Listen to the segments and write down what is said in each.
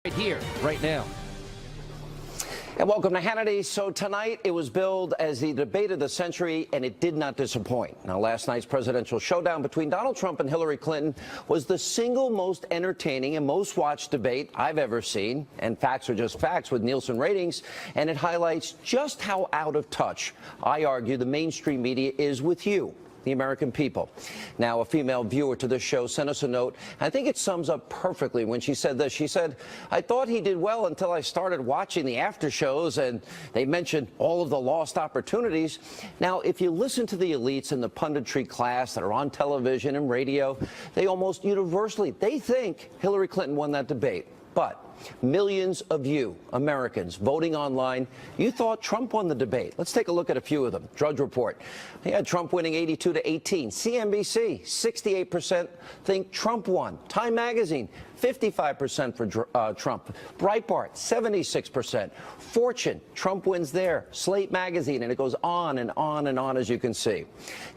Right here, right now. And welcome to Hannity. So tonight it was billed as the debate of the century, and it did not disappoint. Now, last night's presidential showdown between Donald Trump and Hillary Clinton was the single most entertaining and most watched debate I've ever seen. And facts are just facts with Nielsen ratings, and it highlights just how out of touch, I argue, the mainstream media is with you, the American people. Now, a female viewer to this show sent us a note. I think it sums up perfectly when she said this. She said, "I thought he did well until I started watching the after shows and they mentioned all of the lost opportunities." Now, if you listen to the elites in the punditry class that are on television and radio, they almost universally, they think Hillary Clinton won that debate. But millions of you, Americans, voting online, you thought Trump won the debate. Let's take a look at a few of them. Drudge Report. He had Trump winning 82-18. CNBC, 68% think Trump won. Time Magazine, 55% for Trump. Breitbart, 76%. Fortune, Trump wins there. Slate Magazine, and it goes on and on and on, as you can see.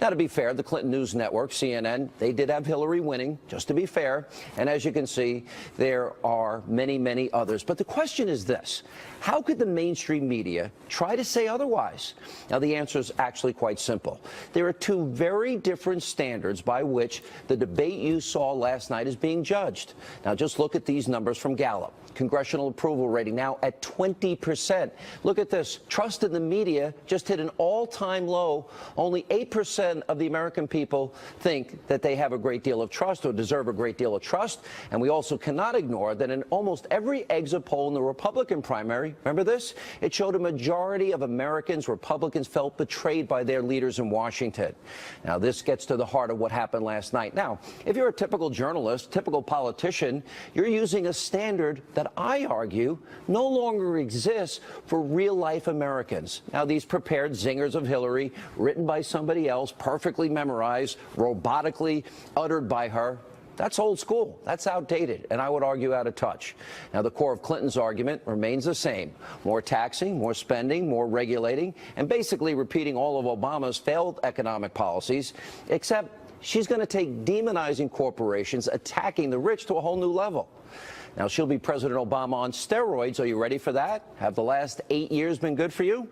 Now, to be fair, the Clinton News Network, CNN, they did have Hillary winning, just to be fair. And as you can see, there are many others. But the question is this: how could the mainstream media try to say otherwise? Now, the answer is actually quite simple. There are two very different standards by which the debate you saw last night is being judged. Now, just look at these numbers from Gallup. Congressional approval rating now at 20%. Look at this. Trust in the media just hit an all-time low. Only 8% of the American people think that they have a great deal of trust or deserve a great deal of trust. And we also cannot ignore that in almost every exit poll in the Republican primary, remember this? It showed a majority of Americans, Republicans, felt betrayed by their leaders in Washington. Now, this gets to the heart of what happened last night. Now, if you're a typical journalist, typical politician, you're using a standard that I argue no longer exists for real-life Americans. Now, these prepared zingers of Hillary, written by somebody else, perfectly memorized, robotically uttered by her, that's old school. That's outdated, and I would argue out of touch. Now, the core of Clinton's argument remains the same. More taxing, more spending, more regulating, and basically repeating all of Obama's failed economic policies, except she's going to take demonizing corporations, attacking the rich to a whole new level. Now, she'll be President Obama on steroids. Are you ready for that? Have the last 8 years been good for you?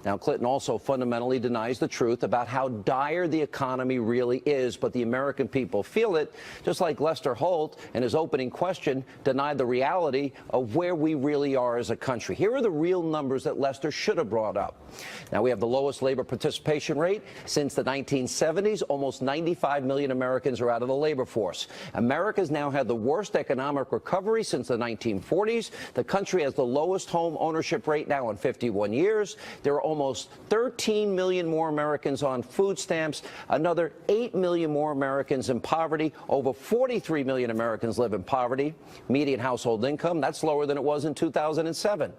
Now, Clinton also fundamentally denies the truth about how dire the economy really is, but the American people feel it, just like Lester Holt, in his opening question, denied the reality of where we really are as a country. Here are the real numbers that Lester should have brought up. Now, we have the lowest labor participation rate since the 1970s. Almost 95 million Americans are out of the labor force. America's now had the worst economic recovery since the 1940s. The country has the lowest home ownership rate now in 51 years. There are almost 13 million more Americans on food stamps, another 8 million more Americans in poverty. Over 43 million Americans live in poverty. Median household income, that's lower than it was in 2007.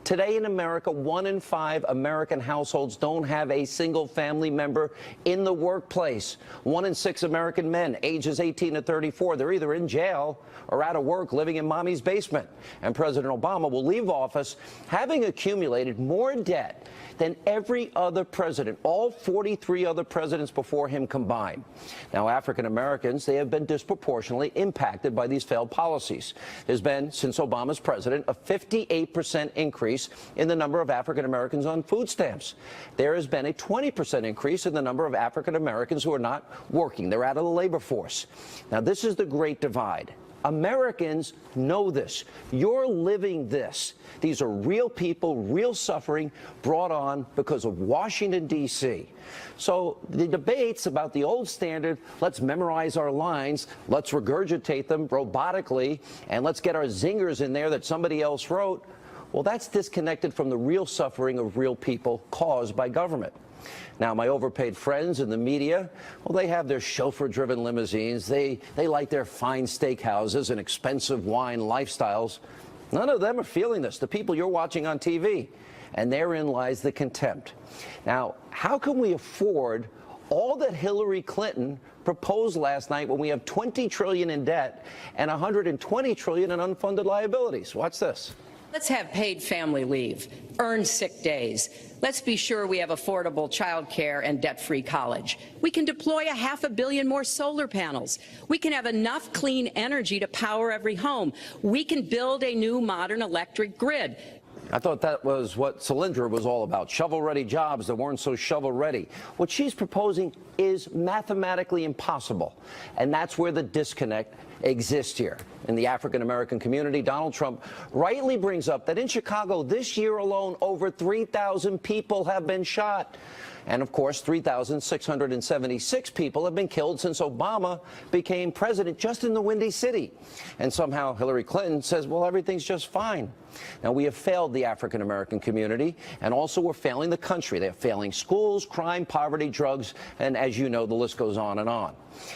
Today in America, 1 in 5 American households don't have a single family member in the workplace. 1 in 6 American men, ages 18 to 34, they're either in jail or out of work living in mommy's basement. And President Obama will leave office having accumulated more debt than every other president, all 43 other presidents before him combined. Now, African Americans, they have been disproportionately impacted by these failed policies. There's been, since Obama's president, a 58% increase in the number of African Americans on food stamps. There has been a 20% increase in the number of African Americans who are not working. They're out of the labor force. Now, this is the great divide. Americans know this. You're living this. These are real people, real suffering brought on because of Washington, D.C. So the debates about the old standard, let's memorize our lines, let's regurgitate them robotically, and let's get our zingers in there that somebody else wrote, well, that's disconnected from the real suffering of real people caused by government. Now, my overpaid friends in the media, well, they have their chauffeur-driven limousines. They like their fine steakhouses and expensive wine lifestyles. None of them are feeling this, the people you're watching on TV. And therein lies the contempt. Now, how can we afford all that Hillary Clinton proposed last night when we have $20 trillion in debt and $120 trillion in unfunded liabilities? Watch this. Let's have paid family leave, earn sick days. Let's be sure we have affordable child care and debt-free college. We can deploy $500 million more solar panels. We can have enough clean energy to power every home. We can build a new modern electric grid. I thought that was what Solyndra was all about, shovel-ready jobs that weren't so shovel-ready. What she's proposing is mathematically impossible, and that's where the disconnect exists here. In the African-American community, Donald Trump rightly brings up that in Chicago this year alone, over 3,000 people have been shot. And of course, 3,676 people have been killed since Obama became president just in the Windy City. And somehow Hillary Clinton says, well, everything's just fine. Now, we have failed the African-American community, and also we're failing the country. They're failing schools, crime, poverty, drugs, and as you know, the list goes on.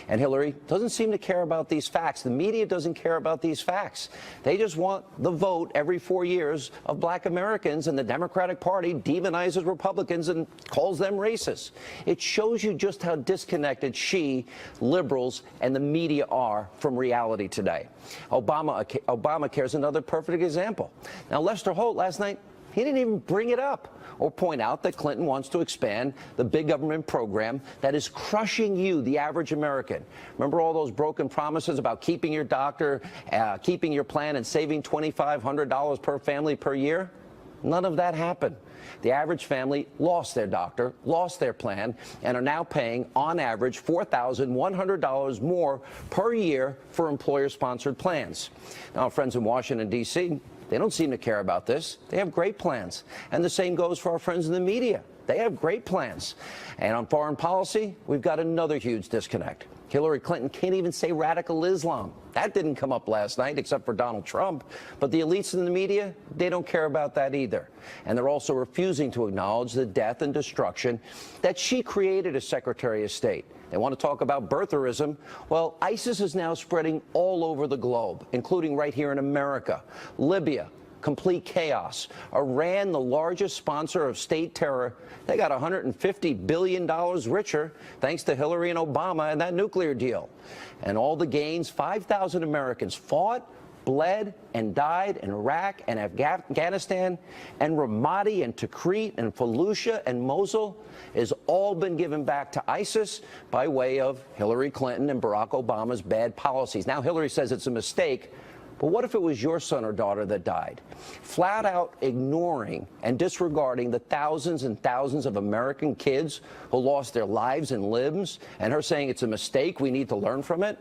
And Hillary doesn't seem to care about these facts. The media doesn't care about these facts. They just want the vote every 4 years of black Americans, and the Democratic Party demonizes Republicans and calls them racist. It shows you just how disconnected she, liberals, and the media are from reality today. Obamacare is another perfect example. Now, Lester Holt last night, he didn't even bring it up or point out that Clinton wants to expand the big government program that is crushing you, the average American. Remember all those broken promises about keeping your doctor, keeping your plan, and saving $2,500 per family per year? None of that happened. The average family lost their doctor, lost their plan, and are now paying, on average, $4,100 more per year for employer-sponsored plans. Now, our friends in Washington, D.C., they don't seem to care about this. They have great plans. And the same goes for our friends in the media. They have great plans. And on foreign policy, we've got another huge disconnect. Hillary Clinton can't even say radical Islam. That didn't come up last night, except for Donald Trump. But the elites in the media, they don't care about that either. And they're also refusing to acknowledge the death and destruction that she created as Secretary of State. They want to talk about birtherism. Well, ISIS is now spreading all over the globe, including right here in America. Libya, complete chaos. Iran, the largest sponsor of state terror, they got $150 billion richer thanks to Hillary and Obama and that nuclear deal. And all the gains, 5,000 Americans fought, bled, and died in Iraq and Afghanistan, and Ramadi and Tikrit and Fallujah and Mosul has all been given back to ISIS by way of Hillary Clinton and Barack Obama's bad policies. Now Hillary says it's a mistake, but what if it was your son or daughter that died? Flat out ignoring and disregarding the thousands and thousands of American kids who lost their lives and limbs, and her saying it's a mistake, we need to learn from it?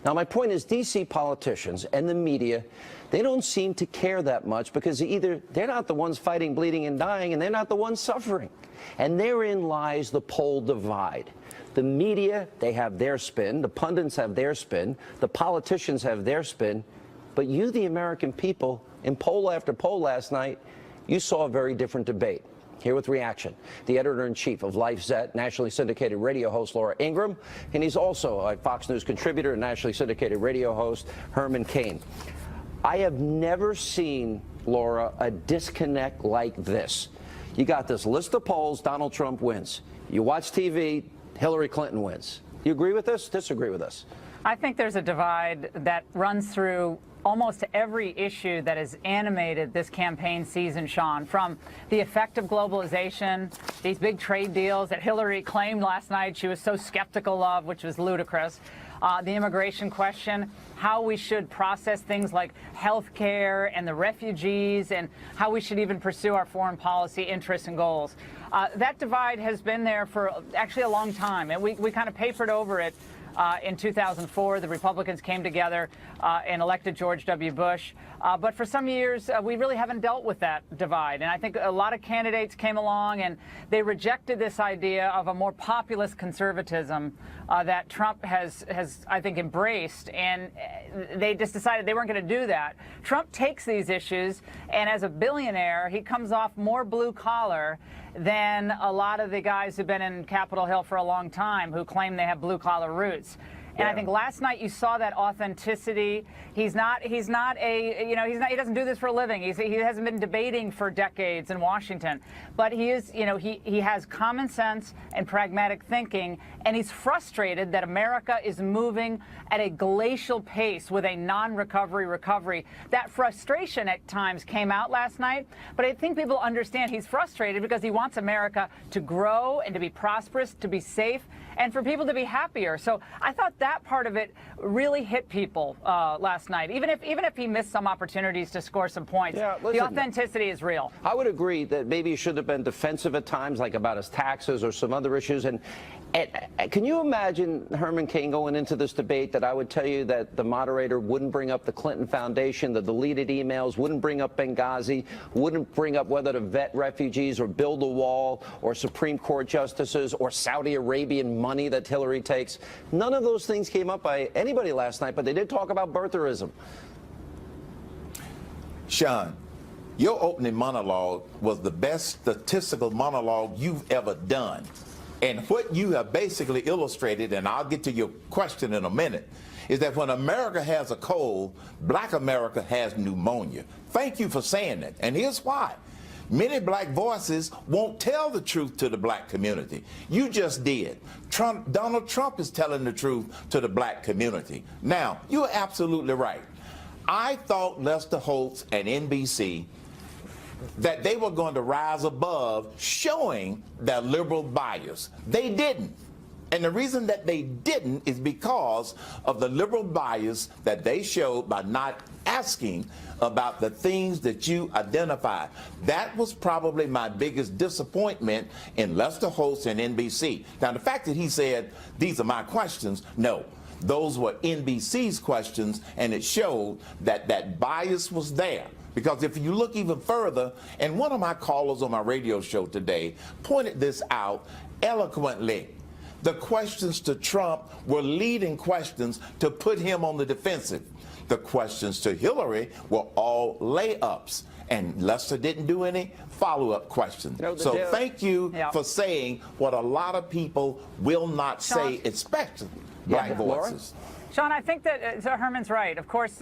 Now, my point is, D.C. politicians and the media, they don't seem to care that much because either they're not the ones fighting, bleeding, and dying, and they're not the ones suffering. And therein lies the pole divide. The media, they have their spin. The pundits have their spin. The politicians have their spin. But you, the American people, in poll after poll last night, you saw a very different debate. Here with reaction, the editor-in-chief of LifeZette, nationally syndicated radio host Laura Ingraham, and he's also a Fox News contributor and nationally syndicated radio host Herman Cain. I have never seen, Laura, a disconnect like this. You got this list of polls, Donald Trump wins. You watch TV, Hillary Clinton wins. You agree with this? Disagree with this? I think there's a divide that runs through almost every issue that has animated this campaign season, Sean, from the effect of globalization, these big trade deals that Hillary claimed last night she was so skeptical of, which was ludicrous, the immigration question, how we should process things like health care and the refugees, and how we should even pursue our foreign policy interests and goals. That divide has been there for actually a long time, and we kind of papered over it. In 2004, the Republicans came together and elected George W. Bush. But for some years, we really haven't dealt with that divide. And I think a lot of candidates came along and they rejected this idea of a more populist conservatism that Trump has, I think, embraced. And they just decided they weren't going to do that. Trump takes these issues, and as a billionaire, he comes off more blue collar than a lot of the guys who've been in Capitol Hill for a long time who claim they have blue collar roots. And I think last night you saw that authenticity. He doesn't do this for a living. He hasn't been debating for decades in Washington, but he is, he has common sense and pragmatic thinking, and he's frustrated that America is moving at a glacial pace with a non-recovery recovery. That frustration at times came out last night, but I think people understand he's frustrated because he wants America to grow and to be prosperous, to be safe, and for people to be happier. So I thought that part of it really hit people last night. Even if he missed some opportunities to score some points, the authenticity is real. I would agree that maybe he should have been defensive at times, like about his taxes or some other issues. And can you imagine Herman Cain going into this debate that I would tell you that the moderator wouldn't bring up the Clinton Foundation, the deleted emails, wouldn't bring up Benghazi, wouldn't bring up whether to vet refugees or build a wall or Supreme Court justices or Saudi Arabian money that Hillary takes? None of those things came up by anybody last night, but they did talk about birtherism. Sean, your opening monologue was the best statistical monologue you've ever done. And what you have basically illustrated, and I'll get to your question in a minute, is that when America has a cold, Black America has pneumonia. Thank you for saying that. And here's why. Many black voices won't tell the truth to the black community. You just did. Donald Trump is telling the truth to the black community. Now, you're absolutely right. I thought Lester Holt and NBC that they were going to rise above showing their liberal bias. They didn't. And the reason that they didn't is because of the liberal bias that they showed by not asking about the things that you identified. That was probably my biggest disappointment in Lester Holt and NBC. Now, the fact that he said, these are my questions, no. Those were NBC's questions, and it showed that that bias was there. Because if you look even further, and one of my callers on my radio show today pointed this out eloquently, the questions to Trump were leading questions to put him on the defensive. The questions to Hillary were all layups, and Lester didn't do any follow-up questions. So thank you for saying what a lot of people will not say, especially black voices. Sean, I think that Herman's right. Of course,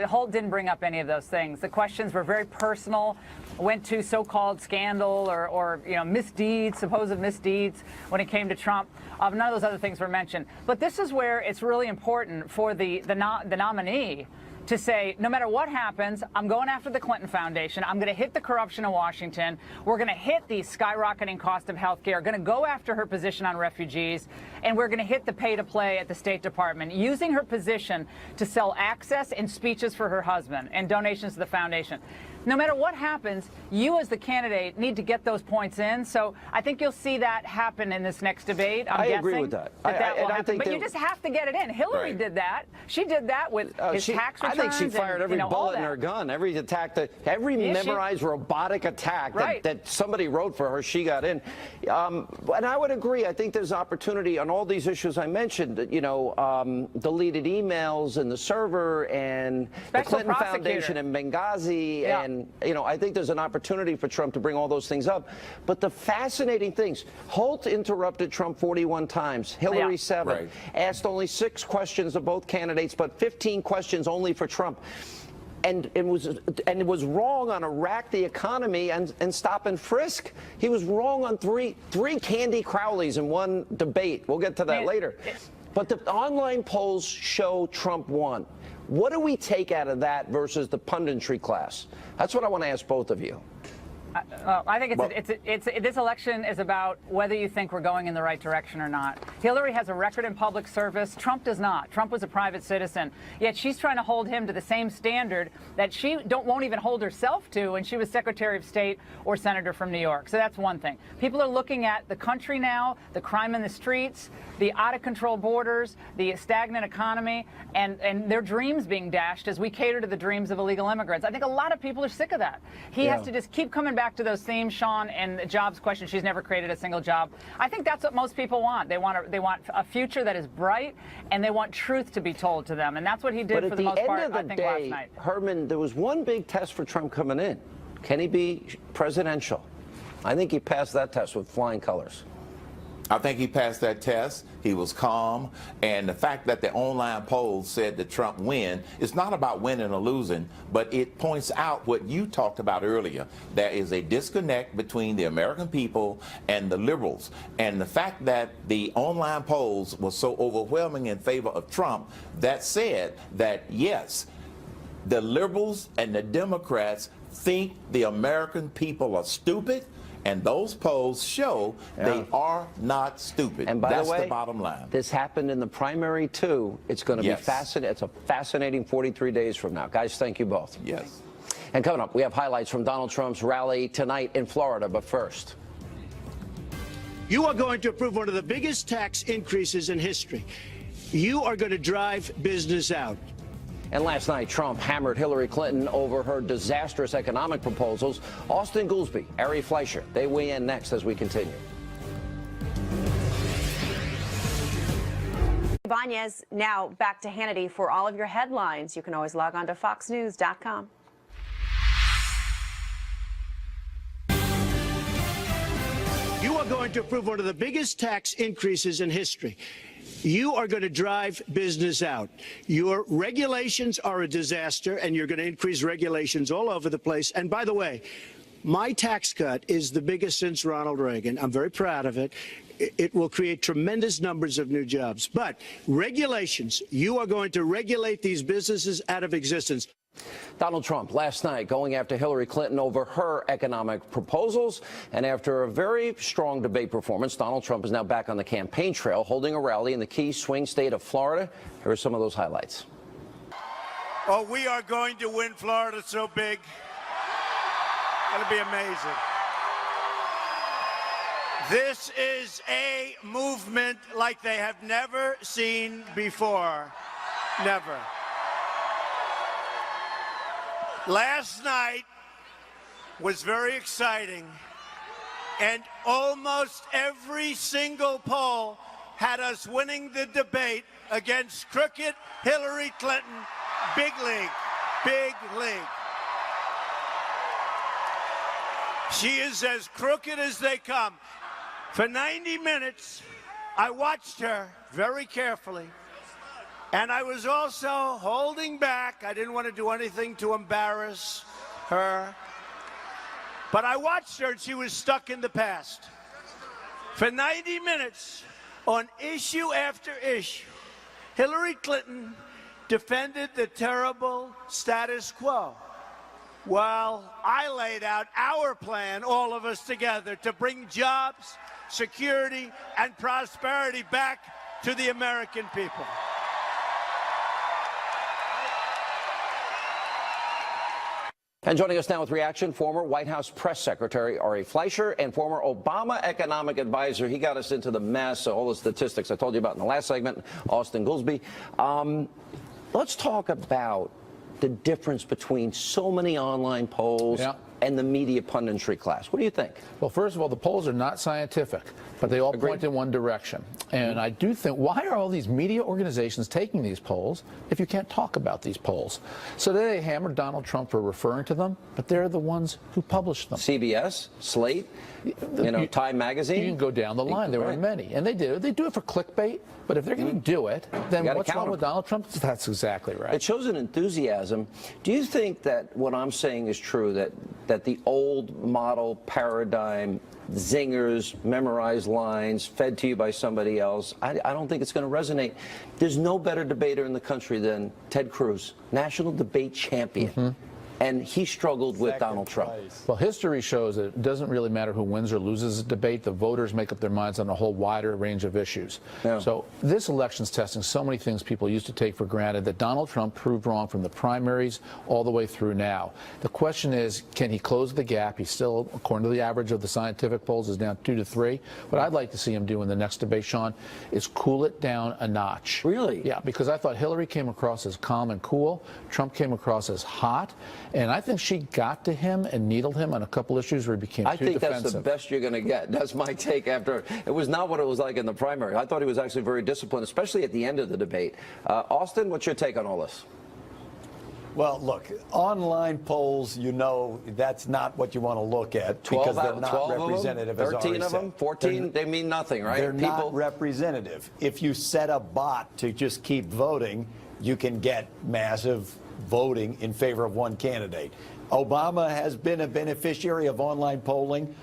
Holt didn't bring up any of those things. The questions were very personal, went to so-called scandal or misdeeds, supposed misdeeds when it came to Trump. None of those other things were mentioned. But this is where it's really important for the nominee to say, no matter what happens, I'm going after the Clinton Foundation. I'm going to hit the corruption in Washington. We're going to hit the skyrocketing cost of health care, going to go after her position on refugees, and we're going to hit the pay-to-play at the State Department, using her position to sell access and speeches for her husband and donations to the foundation. No matter what happens, you as the candidate need to get those points in. So I think you'll see that happen in this next debate. I agree with that. That will happen. But you just have to get it in. Hillary did that. She did that with his tax returns. I think she fired every bullet in her gun. Every attack, every memorized robotic attack that somebody wrote for her, she got in. And I would agree. I think there's opportunity on all these issues I mentioned. Deleted emails and the server and the Clinton Foundation and Benghazi and. I think there's an opportunity for Trump to bring all those things up. But the fascinating things, Holt interrupted Trump 41 times, Hillary 7, asked only 6 questions of both candidates, but 15 questions only for Trump. And it was wrong on Iraq, the economy, and stop and frisk. He was wrong on three Candy Crowleys in one debate. We'll get to that later. But the online polls show Trump won. What do we take out of that versus the punditry class? That's what I want to ask both of you. I think this election is about whether you think we're going in the right direction or not. Hillary has a record in public service. Trump does not. Trump was a private citizen. Yet she's trying to hold him to the same standard that she won't even hold herself to when she was Secretary of State or Senator from New York. So that's one thing. People are looking at the country now, the crime in the streets, the out-of-control borders, the stagnant economy, and their dreams being dashed as we cater to the dreams of illegal immigrants. I think a lot of people are sick of that. He has to just keep coming back to those themes, Sean, and the jobs question. She's never created a single job. I think that's what most people want. They want a future that is bright, and they want truth to be told to them. And that's what he did for the most part, I think, last night. Herman, there was one big test for Trump coming in. Can he be presidential? I think he passed that test with flying colors. I think he passed that test. He was calm. And the fact that the online polls said that Trump win, it's not about winning or losing, but it points out what you talked about earlier. There is a disconnect between the American people and the liberals. And the fact that the online polls were so overwhelming in favor of Trump, that said that, yes, the liberals and the Democrats think the American people are stupid. And those polls show they are not stupid. And by That's the way, the bottom line. This happened in the primary, too. It's going to be fascinating. It's a fascinating 43 days from now. Guys, thank you both. Yes. And coming up, we have highlights from Donald Trump's rally tonight in Florida. But first, you are going to approve one of the biggest tax increases in history. You are going to drive business out. and last night, Trump hammered Hillary Clinton over her disastrous economic proposals. Austin Goolsbee, Ari Fleischer, they weigh in next as we continue. Ibanez, now back to Hannity for all of your headlines. You can always log on to foxnews.com. You are going to approve one of the biggest tax increases in history. You are going to drive business out. Your regulations are a disaster, and you're going to increase regulations all over the place. And by the way, my tax cut is the biggest since Ronald Reagan. I'm very proud of it. It will create tremendous numbers of new jobs. But regulations, you are going to regulate these businesses out of existence. Donald Trump last night going after Hillary Clinton over her economic proposals. And after a very strong debate performance, Donald Trump is now back on the campaign trail, holding a rally in the key swing state of Florida. Here are some of those highlights. Oh, we are going to win Florida so big. It'll be amazing. This is a movement like they have never seen before. Never. Last night was very exciting, and almost every single poll had us winning the debate against crooked Hillary Clinton. Big league, big league. She is as crooked as they come. For 90 minutes, I watched her very carefully. And I was also holding back. I didn't want to do anything to embarrass her. But I watched her, and she was stuck in the past. For 90 minutes, on issue after issue, Hillary Clinton defended the terrible status quo, while I laid out our plan, all of us together, to bring jobs, security, and prosperity back to the American people. And joining us now with reaction, former White House press secretary Ari Fleischer and former Obama economic advisor. He got us into the mess, all the statistics I told you about in the last segment, Austin Goolsbee. Let's talk about the difference between so many online polls and the media punditry class. What do you think? Well, first of all, the polls are not scientific, but they all point in one direction. And I do think, why are all these media organizations taking these polls if you can't talk about these polls? So they hammered Donald Trump for referring to them, but they're the ones who published them. CBS, Slate, Time Magazine. You can go down the line. There were many. And they do it for clickbait. But if they're going to do it, then what's wrong with Donald Trump? That's exactly right. It shows an enthusiasm. Do you think that what I'm saying is true, that the old model paradigm, zingers, memorized lines, fed to you by somebody else, I don't think it's going to resonate? There's no better debater in the country than Ted Cruz, national debate champion. And he struggled with Donald Trump. Well, history shows that it doesn't really matter who wins or loses a debate. The voters make up their minds on a whole wider range of issues. So this election's testing so many things people used to take for granted that Donald Trump proved wrong from the primaries all the way through now. The question is, can he close the gap? He's still, according to the average of the scientific polls, is down 2 to 3. What I'd like to see him do in the next debate, Sean, is cool it down a notch. Really? Yeah, because I thought Hillary came across as calm and cool. Trump came across as hot. And I think she got to him and needled him on a couple issues where he became too defensive. I think that's the best you're going to get. That's my take after. It was not what it was like in the primary. I thought he was actually very disciplined, especially at the end of the debate. Austin, what's your take on all this? Well, look, online polls, you know, that's not what you want to look at because they're not representative. 13 of them, 14, they mean nothing, right? They're not representative. If you set a bot to just keep voting, you can get massive voting in favor of one candidate. Obama has been a beneficiary of online polling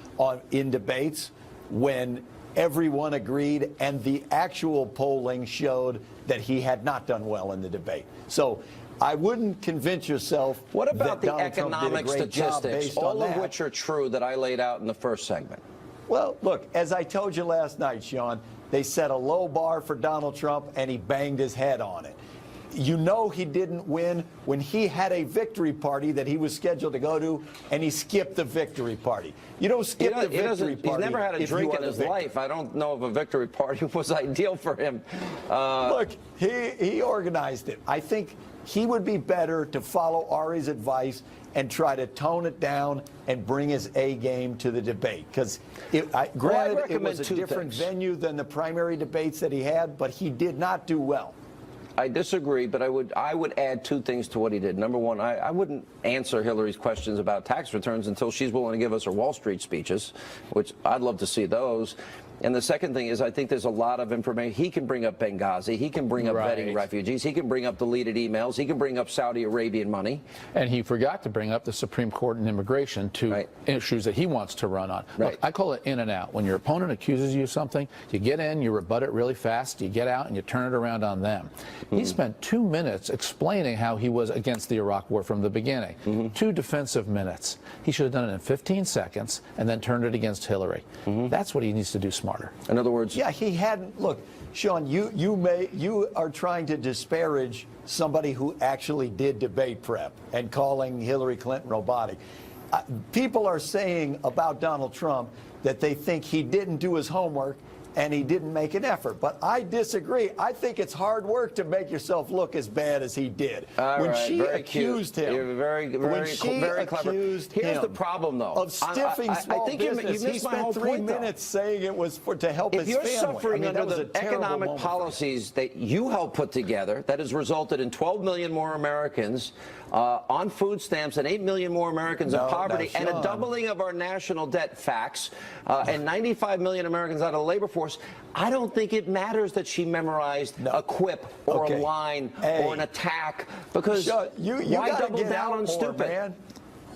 in debates when everyone agreed, and the actual polling showed that he had not done well in the debate. So I wouldn't convince yourself. What about that the economic statistics, all of which are true, that I laid out in the first segment? Well, look, as I told you last night, Sean, they set a low bar for Donald Trump, and he banged his head on it. You know he didn't win when he had a victory party that he was scheduled to go to, and he skipped the victory party. You don't skip the victory party. He's never had a drink in his life. I don't know if a victory party was ideal for him. Look, he organized it. I think he would be better to follow Ari's advice and try to tone it down and bring his A game to the debate. Because granted, it was a different venue than the primary debates that he had, but he did not do well. I disagree, but I would add two things to what he did. Number one, I wouldn't answer Hillary's questions about tax returns until she's willing to give us her Wall Street speeches, which I'd love to see those. And the second thing is, I think there's a lot of information. He can bring up Benghazi. He can bring up vetting refugees. He can bring up deleted emails. He can bring up Saudi Arabian money. And he forgot to bring up the Supreme Court and immigration, two issues that he wants to run on. Look, I call it in and out. When your opponent accuses you of something, you get in, you rebut it really fast, you get out, and you turn it around on them. He spent 2 minutes explaining how he was against the Iraq War from the beginning. 2 defensive minutes. He should have done it in 15 seconds and then turned it against Hillary. That's what he needs to do smarter. In other words, yeah, he hadn't. Look, Sean, you are trying to disparage somebody who actually did debate prep and calling Hillary Clinton robotic. People are saying about Donald Trump that they think he didn't do his homework and he didn't make an effort. But I disagree. I think it's hard work to make yourself look as bad as he did. When she accused him, you're very clever. Here's the problem, though. Of stiffing small business. He spent 3 minutes saying it was to help his family. If you're suffering under the economic policies that you helped put together, that has resulted in 12 million more Americans on food stamps and 8 million more Americans in poverty, and a doubling of our national debt, facts, and 95 million Americans out of the labor force, I don't think it matters that she memorized a quip or a line or an attack, because why double down on stupid? Man.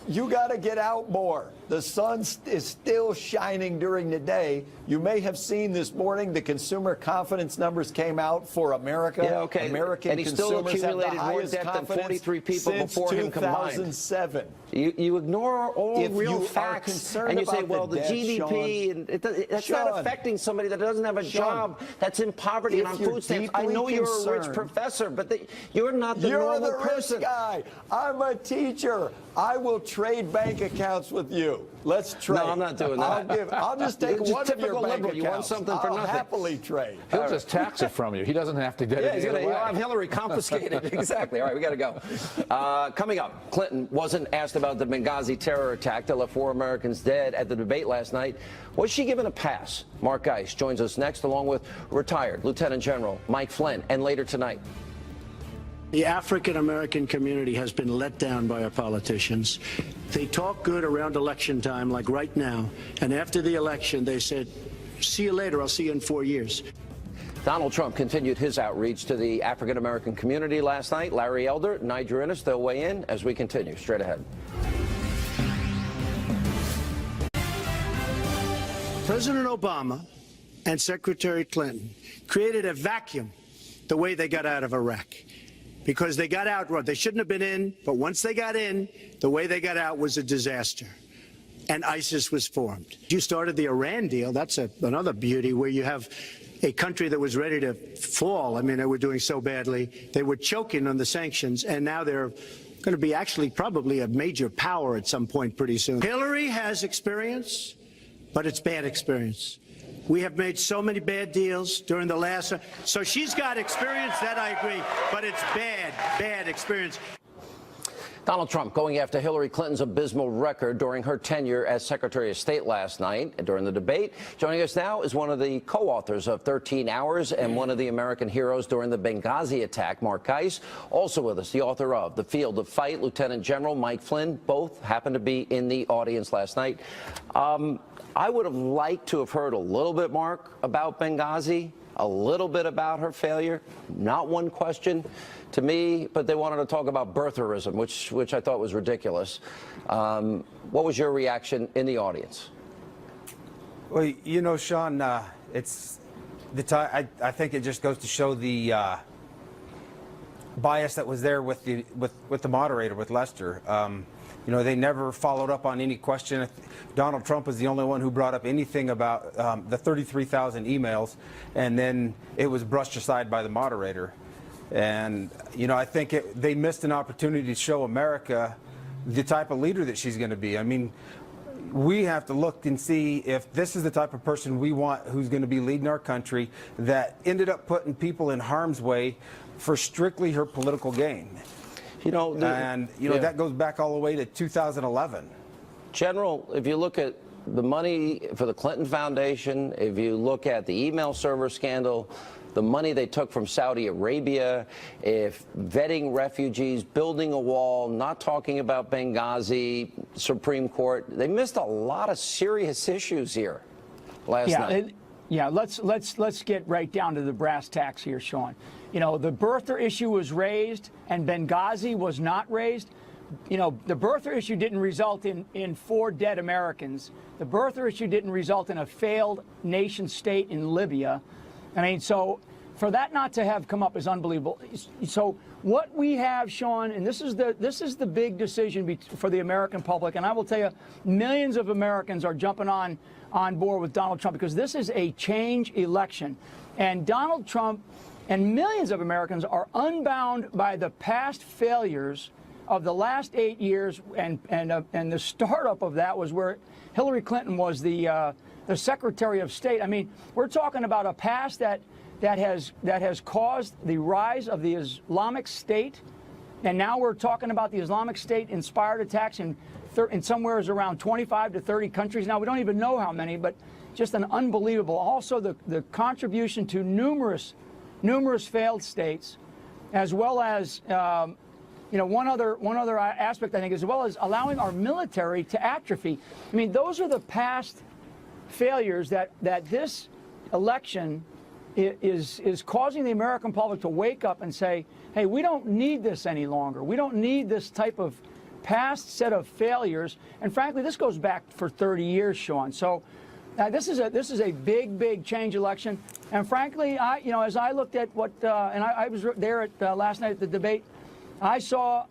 You got to get out more. The sun is still shining during the day. You may have seen this morning the consumer confidence numbers came out for America. Yeah, okay. American and he still accumulated more debt than 43 people before him combined. 2007. You ignore all real facts, and you say, well, the GDP, and that's not affecting somebody that doesn't have a job, that's in poverty and on food stamps. I know you're a rich professor, but you're not the normal person. You're the rich guy. I'm a teacher. I will trade bank accounts with you. Let's trade. No, I'm not doing that. I'll just take one of your bank accounts. You want something for nothing. I'll happily trade. He'll just tax it from you. He doesn't have to get it. He'll have Hillary confiscated. Exactly. All right, we got to go. Coming up, Clinton wasn't asked about the Benghazi terror attack that left 4 Americans dead at the debate last night. Was she given a pass? Mark Geist joins us next, along with retired Lieutenant General Mike Flynn, and later tonight. The African-American community has been let down by our politicians. They talk good around election time, like right now, and after the election, they said, see you later, I'll see you in 4 years. Donald Trump continued his outreach to the African-American community last night. Larry Elder, Niger Innes, they'll weigh in as we continue. Straight ahead. President Obama and Secretary Clinton created a vacuum the way they got out of Iraq. Because they got out, they shouldn't have been in, but once they got in, the way they got out was a disaster. And ISIS was formed. You started the Iran deal. That's another beauty, where you have a country that was ready to fall. I mean, they were doing so badly. They were choking on the sanctions, and now they're going to be actually probably a major power at some point pretty soon. Hillary has experience, but it's bad experience. We have made so many bad deals during the last, so she's got experience, that I agree, but it's bad experience. Donald Trump going after Hillary Clinton's abysmal record during her tenure as Secretary of State last night during the debate. Joining us now is one of the co-authors of 13 Hours and one of the American heroes during the Benghazi attack, Mark Geis. Also with us, the author of The Field of Fight, Lieutenant General Mike Flynn. Both happened to be in the audience last night. I would have liked to have heard a little bit, Mark, about Benghazi, a little bit about her failure. Not one question to me, but they wanted to talk about birtherism, which I thought was ridiculous. What was your reaction in the audience? Well, you know, Sean, it's I think it just goes to show the bias that was there with the moderator, with Lester. You know, they never followed up on any question. Donald Trump was the only one who brought up anything about the 33,000 emails, and then it was brushed aside by the moderator. And, you know, I think they missed an opportunity to show America the type of leader that she's going to be. I mean, we have to look and see if this is the type of person we want who's going to be leading our country, that ended up putting people in harm's way for strictly her political gain. You know, that goes back all the way to 2011. General, if you look at the money for the Clinton Foundation, if you look at the email server scandal, the money they took from Saudi Arabia, if vetting refugees, building a wall, not talking about Benghazi, Supreme Court, they missed a lot of serious issues here last night. Let's get right down to the brass tacks here, Sean. You know, the birther issue was raised and Benghazi was not raised. You know, the birther issue didn't result in 4 dead Americans. The birther issue didn't result in a failed nation state in Libya. I mean, so for that not to have come up is unbelievable. So what we have, Sean, and this is the big decision for the American public, and I will tell you, millions of Americans are jumping on board with Donald Trump because this is a change election. And Donald Trump and millions of Americans are unbound by the past failures of the last 8 years, and the startup of that was where Hillary Clinton was the Secretary of State. I mean, we're talking about a past that has caused the rise of the Islamic State, and now we're talking about the Islamic State-inspired attacks in somewhere around 25 to 30 countries. Now, we don't even know how many, but just an unbelievable. Also, the contribution to numerous failed states, as well as you know, one other aspect, I think, as well as allowing our military to atrophy. I mean, those are the past failures that this election is causing the American public to wake up and say, hey, we don't need this any longer. We don't need this type of past set of failures. And frankly, this goes back for 30 years, Sean. So this is a big change election. And frankly, you know, as I looked at what, and I was there at last night at the debate, I saw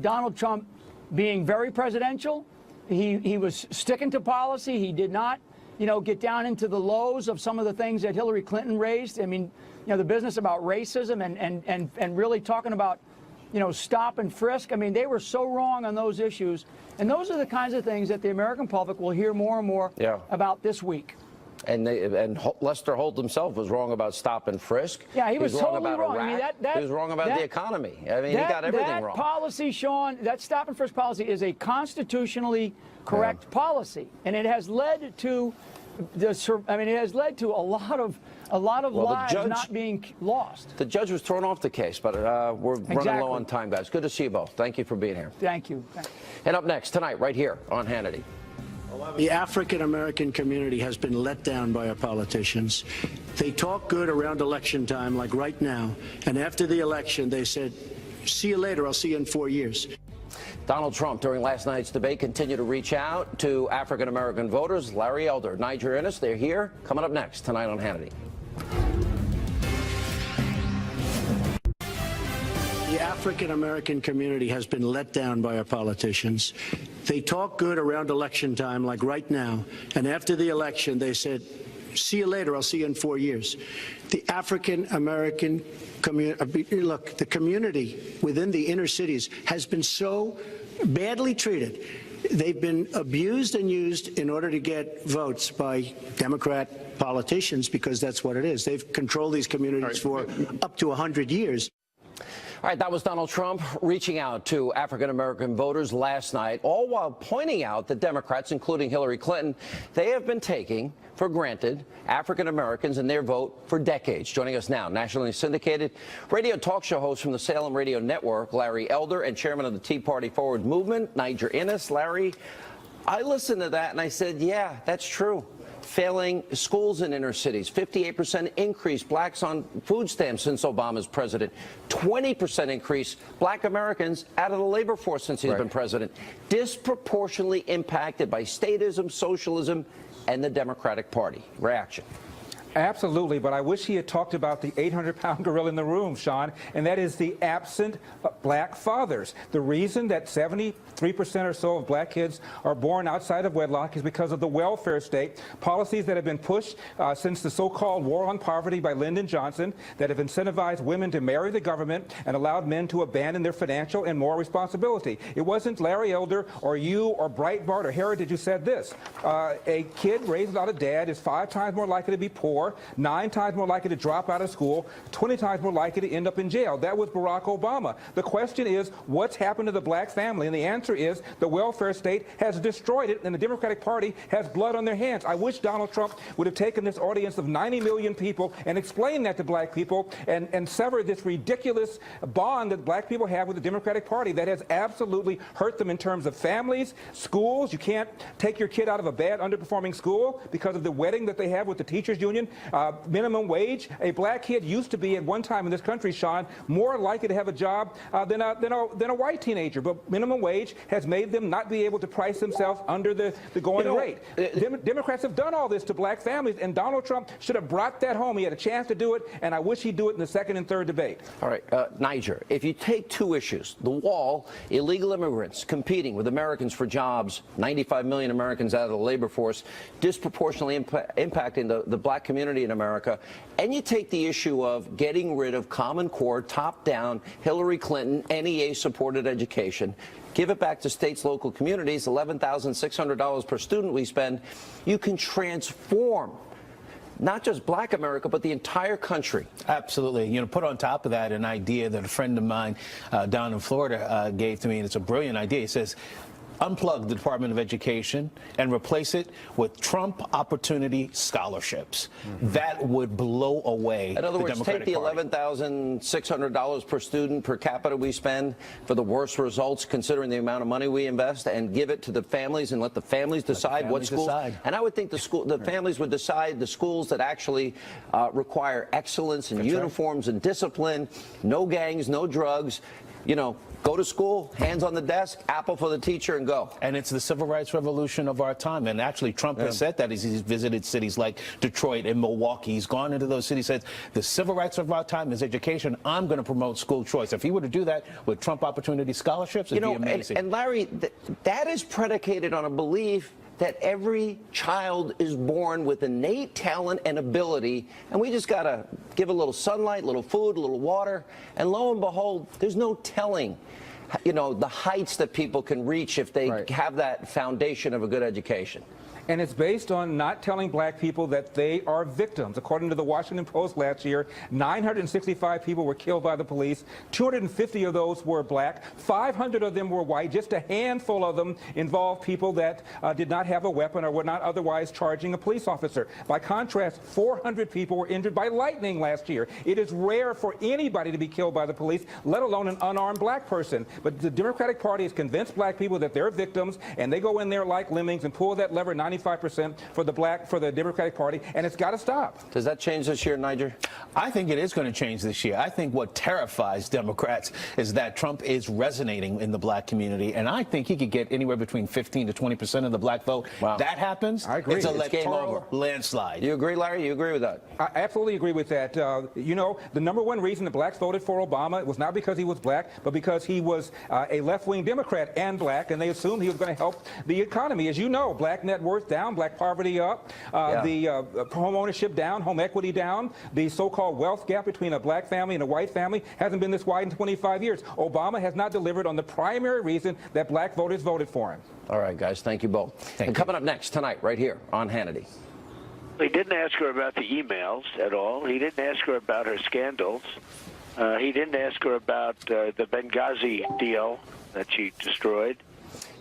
Donald Trump being very presidential. He was sticking to policy. He did not, you know, get down into the lows of some of the things that Hillary Clinton raised. I mean, you know, the business about racism and really talking about, you know, stop and frisk. I mean, they were so wrong on those issues. And those are the kinds of things that the American public will hear more and more about this week. And Lester Holt himself was wrong about stop and frisk. Yeah, he was totally about wrong. Iraq. I mean, he was wrong about the economy. I mean, he got everything wrong. That policy, Sean, that stop and frisk policy is a constitutionally correct policy, and it has led to a lot of lives not being lost. The judge was thrown off the case, but we're running low on time, guys. Good to see you both. Thank you for being here. Thank you. And up next tonight, right here on Hannity. The African-American community has been let down by our politicians. They talk good around election time, like right now, and after the election, they said, see you later, I'll see you in 4 years. Donald Trump, during last night's debate, continued to reach out to African-American voters. Larry Elder, Niger Innes, they're here. Coming up next tonight on Hannity. The African-American community has been let down by our politicians. They talk good around election time, like right now, and after the election, they said, see you later, I'll see you in 4 years. The African-American community, look, the community within the inner cities has been so badly treated. They've been abused and used in order to get votes by Democrat politicians, because that's what it is. They've controlled these communities for up to 100 years. All right, that was Donald Trump reaching out to African-American voters last night, all while pointing out that Democrats, including Hillary Clinton, they have been taking for granted African-Americans and their vote for decades. Joining us now, nationally syndicated radio talk show host from the Salem Radio Network, Larry Elder, and chairman of the Tea Party Forward Movement, Niger Innis. Larry, I listened to that and I said, yeah, that's true. Failing schools in inner cities, 58% increase blacks on food stamps since Obama's president, 20% increase black Americans out of the labor force since he's been president, disproportionately impacted by statism, socialism, and the Democratic Party. Reaction. Absolutely, but I wish he had talked about the 800-pound gorilla in the room, Sean, and that is the absent black fathers. The reason that 73% or so of black kids are born outside of wedlock is because of the welfare state, policies that have been pushed since the so-called war on poverty by Lyndon Johnson that have incentivized women to marry the government and allowed men to abandon their financial and moral responsibility. It wasn't Larry Elder or you or Breitbart or Heritage who said this. A kid raised without a dad is 5 times more likely to be poor, 9 times more likely to drop out of school, 20 times more likely to end up in jail. That was Barack Obama. The question is, what's happened to the black family? And the answer is the welfare state has destroyed it, and the Democratic Party has blood on their hands. I wish Donald Trump would have taken this audience of 90 million people and explained that to black people and severed this ridiculous bond that black people have with the Democratic Party that has absolutely hurt them in terms of families, schools. You can't take your kid out of a bad, underperforming school because of the wedding that they have with the teachers union. Minimum wage. A black kid used to be at one time in this country, Sean, more likely to have a job than a white teenager. But minimum wage has made them not be able to price themselves under the going rate. Democrats have done all this to black families, and Donald Trump should have brought that home. He had a chance to do it, and I wish he'd do it in the second and third debate. All right, Niger, if you take 2 issues, the wall, illegal immigrants competing with Americans for jobs, 95 million Americans out of the labor force, disproportionately impacting the black community in America, and you take the issue of getting rid of Common Core, top-down, Hillary Clinton, NEA-supported education, give it back to states, local communities, $11,600 per student we spend, you can transform not just black America, but the entire country. Absolutely. You know, put on top of that an idea that a friend of mine down in Florida gave to me, and it's a brilliant idea. He says, unplug the Department of Education and replace it with Trump Opportunity Scholarships. That would blow away in other words, take the Party. $11,600 per student per capita we spend for the worst results, considering the amount of money we invest, and give it to the families and let the families decide what schools. And I would think the families would decide the schools that actually require excellence in uniforms and discipline, no gangs, no drugs. You know, go to school, hands on the desk, apple for the teacher, and go. And it's the civil rights revolution of our time. And actually, Trump has said that as he's visited cities like Detroit and Milwaukee. He's gone into those cities, said the civil rights of our time is education. I'm going to promote school choice. If he were to do that with Trump Opportunity Scholarships, it'd be amazing. And Larry, that is predicated on a belief that every child is born with innate talent and ability, and we just got to give a little sunlight, a little food, a little water, and lo and behold, there's no telling, you know, the heights that people can reach if they have that foundation of a good education. And it's based on not telling black people that they are victims. According to the Washington Post last year, 965 people were killed by the police. 250 of those were black. 500 of them were white. Just a handful of them involved people that did not have a weapon or were not otherwise charging a police officer. By contrast, 400 people were injured by lightning last year. It is rare for anybody to be killed by the police, let alone an unarmed black person. But the Democratic Party has convinced black people that they're victims, and they go in there like lemmings and pull that lever 95% for the Democratic Party, and it's got to stop. Does that change this year, Niger? I think it is going to change this year. I think what terrifies Democrats is that Trump is resonating in the black community, and I think he could get anywhere between 15 to 20% of the black vote. Wow. That happens, I agree. It's a game over. electoral landslide. You agree, Larry? You agree with that? I absolutely agree with that. You know, the #1 reason the blacks voted for Obama was not because he was black, but because he was a left-wing Democrat and black, and they assumed he was going to help the economy. As you know, black net worth down, black poverty up, the home ownership down, home equity down, the so-called wealth gap between a black family and a white family hasn't been this wide in 25 years. Obama has not delivered on the primary reason that black voters voted for him. All right, guys, thank you both. And coming up next tonight, right here on Hannity. He didn't ask her about the emails at all. He didn't ask her about her scandals. He didn't ask her about the Benghazi deal that she destroyed.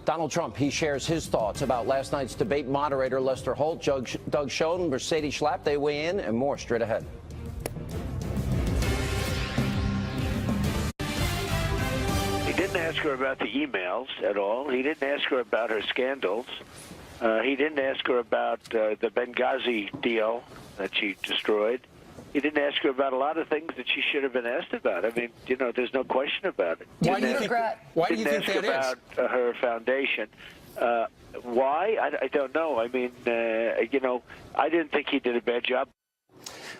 Donald Trump, he shares his thoughts about last night's debate. Moderator Lester Holt, Doug Schoen, Mercedes Schlapp, they weigh in, and more straight ahead. He didn't ask her about the emails at all. He didn't ask her about her scandals. He didn't ask her about the Benghazi deal that she destroyed. He didn't ask her about a lot of things that she should have been asked about. I mean, you know, there's no question about it. Why do you think that is? About her foundation. Why? I don't know. I mean, you know, I didn't think he did a bad job.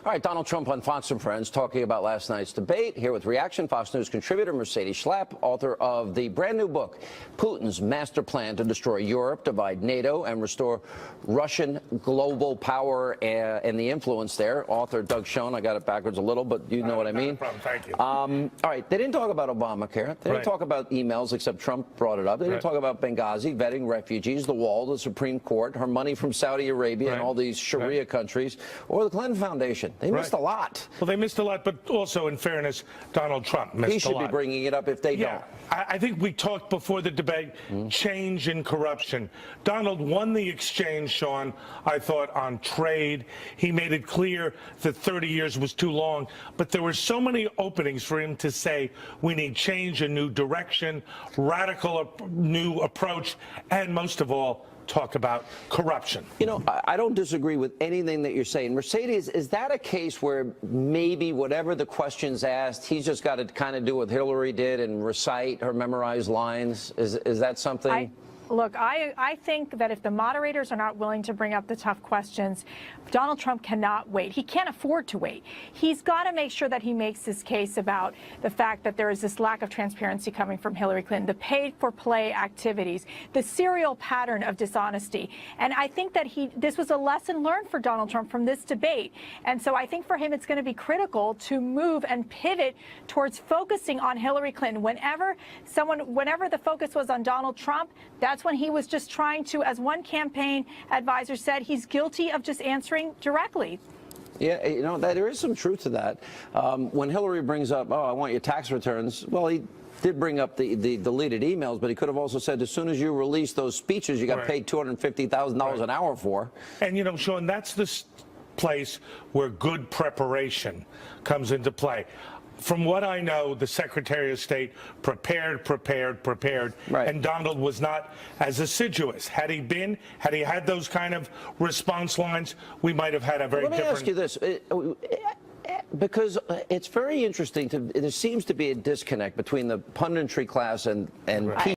All right, Donald Trump on Fox and Friends talking about last night's debate. Here with reaction, Fox News contributor Mercedes Schlapp, author of the brand new book, Putin's Master Plan to Destroy Europe, Divide NATO, and Restore Russian Global Power and the Influence there. Author Doug Schoen, I got it backwards a little, but you know what I mean. No problem. Thank you. All right, they didn't talk about Obamacare. They didn't talk about emails, except Trump brought it up. They didn't talk about Benghazi, vetting refugees, the wall, the Supreme Court, her money from Saudi Arabia and all these Sharia countries, or the Clinton Foundation. They missed a lot. Well, they missed a lot, but also, in fairness, Donald Trump missed a lot. He should be bringing it up if they don't. I think we talked before the debate, change in corruption. Donald won the exchange, Sean, I thought, on trade. He made it clear that 30 years was too long, but there were so many openings for him to say we need change, a new direction, radical new approach, and most of all, talk about corruption. You know, I don't disagree with anything that you're saying. Mercedes, is that a case where maybe whatever the question's asked, he's just got to kind of do what Hillary did and recite her memorized lines? Is that something? Look, I think that if the moderators are not willing to bring up the tough questions, Donald Trump cannot wait. He can't afford to wait. He's got to make sure that he makes his case about the fact that there is this lack of transparency coming from Hillary Clinton, the paid-for-play activities, the serial pattern of dishonesty. And I think that this was a lesson learned for Donald Trump from this debate. And so I think for him it's going to be critical to move and pivot towards focusing on Hillary Clinton. Whenever the focus was on Donald Trump, that's when he was just trying to, as one campaign advisor said, he's guilty of just answering directly. Yeah, you know, there is some truth to that. When Hillary brings up, oh, I want your tax returns, well, he did bring up the deleted emails, but he could have also said, as soon as you release those speeches, you got paid $250,000 an hour for. And, you know, Sean, that's the place where good preparation comes into play. From what I know, the Secretary of State prepared, and Donald was not as assiduous. Had he had those kind of response lines, we might have had a very different... Let me ask you this, because it's very interesting. There seems to be a disconnect between the punditry class and people.